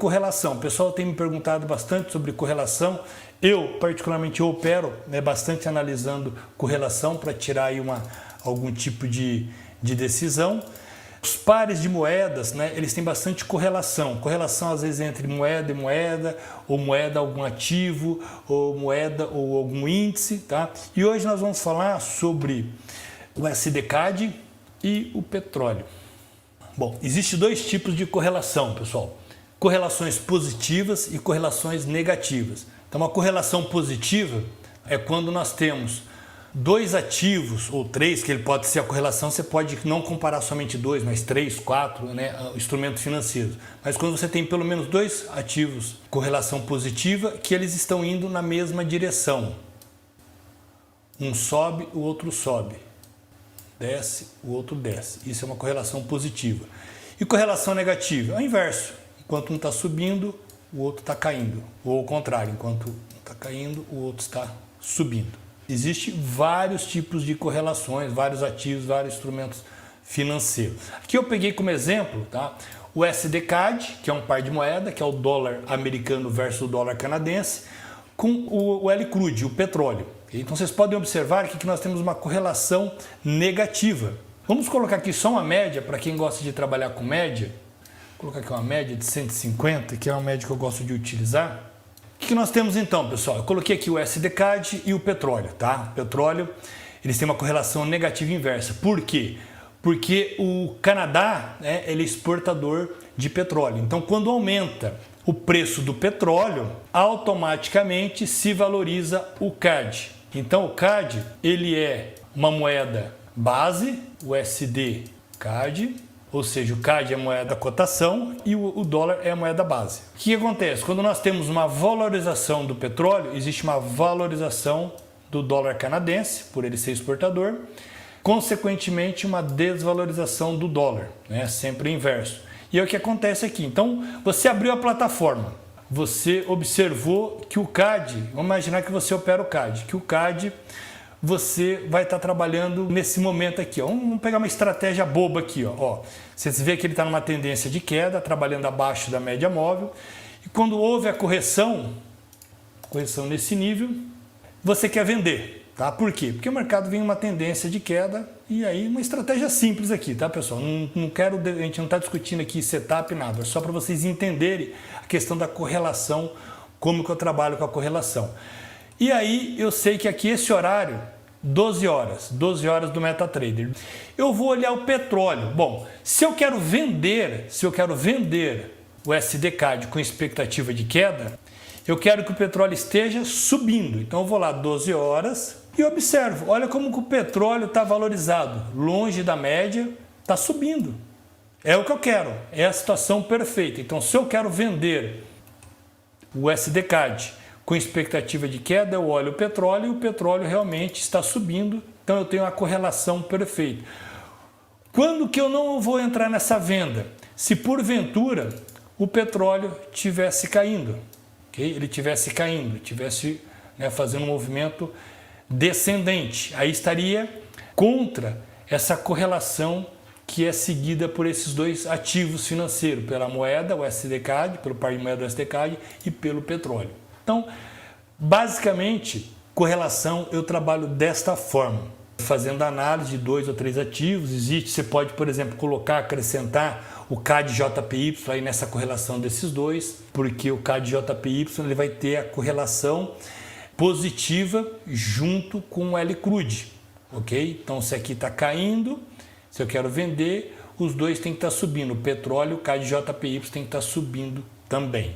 correlação. O pessoal tem me perguntado bastante sobre correlação. Eu, particularmente, opero bastante analisando correlação para tirar aí algum tipo de decisão. Os pares de moedas, eles têm bastante correlação. Correlação, às vezes, entre moeda e moeda, ou moeda algum ativo, ou moeda ou algum índice, tá? E hoje nós vamos falar sobre o SDCAD e o petróleo. Bom, existem dois tipos de correlação, pessoal. Correlações positivas e correlações negativas. Então, uma correlação positiva é quando nós temos dois ativos, ou três, que ele pode ser a correlação, você pode não comparar somente dois, mas três, quatro, instrumentos financeiros. Mas quando você tem pelo menos dois ativos, correlação positiva, que eles estão indo na mesma direção. Um sobe, o outro sobe. Desce, o outro desce. Isso é uma correlação positiva. E correlação negativa é o inverso. Enquanto um está subindo, o outro está caindo. Ou ao contrário, enquanto um está caindo, o outro está subindo. Existem vários tipos de correlações, vários ativos, vários instrumentos financeiros. Aqui eu peguei como exemplo, tá, o SDCAD, que é um par de moeda, que é o dólar americano versus o dólar canadense, com o L-Crude, o petróleo. Então vocês podem observar que nós temos uma correlação negativa. Vamos colocar aqui só uma média, para quem gosta de trabalhar com média. Vou colocar aqui uma média de 150, que é uma média que eu gosto de utilizar. O que nós temos então, pessoal? Eu coloquei aqui o SDCAD e o petróleo, tá? O petróleo, eles têm uma correlação negativa inversa. Por quê? Porque o Canadá, ele é exportador de petróleo. Então, quando aumenta o preço do petróleo, automaticamente se valoriza o CAD. Então, o CAD, ele é uma moeda base, o SDCAD, ou seja, o CAD é a moeda da cotação e o dólar é a moeda base. O que acontece? Quando nós temos uma valorização do petróleo, existe uma valorização do dólar canadense, por ele ser exportador, consequentemente uma desvalorização do dólar, sempre inverso. E é o que acontece aqui. Então, você abriu a plataforma, você observou que o CAD, vamos imaginar que você opera o CAD, que o CAD você vai estar trabalhando nesse momento aqui. Ó. Vamos pegar uma estratégia boba aqui. Ó. Você vê que ele está numa tendência de queda, trabalhando abaixo da média móvel. E quando houve a correção nesse nível, você quer vender. Tá? Por quê? Porque o mercado vem em uma tendência de queda e aí uma estratégia simples aqui, tá, pessoal? A gente não está discutindo aqui setup, nada. É só para vocês entenderem a questão da correlação, como que eu trabalho com a correlação. E aí eu sei que aqui esse horário, 12 horas do MetaTrader. Eu vou olhar o petróleo. Bom, se eu quero vender o SDCAD com expectativa de queda, eu quero que o petróleo esteja subindo. Então eu vou lá 12 horas e observo. Olha como que o petróleo está valorizado. Longe da média, está subindo. É o que eu quero. É a situação perfeita. Então se eu quero vender o SDCAD com expectativa de queda, eu olho o petróleo e o petróleo realmente está subindo, então eu tenho a correlação perfeita. Quando que eu não vou entrar nessa venda? Se porventura o petróleo estivesse caindo, okay? Ele estivesse caindo, estivesse fazendo um movimento descendente, aí estaria contra essa correlação que é seguida por esses dois ativos financeiros, pela moeda, o SDCAD, pelo par de moeda do SDCAD e pelo petróleo. Então, basicamente, correlação eu trabalho desta forma, fazendo análise de 2 ou 3 ativos. Você pode, por exemplo, acrescentar o CAD-JPY aí nessa correlação desses dois, porque o CAD-JPY ele vai ter a correlação positiva junto com o L-Crude, ok? Então, se aqui está caindo, se eu quero vender, os dois têm que estar subindo, o petróleo e o CAD-JPY tem que estar subindo também.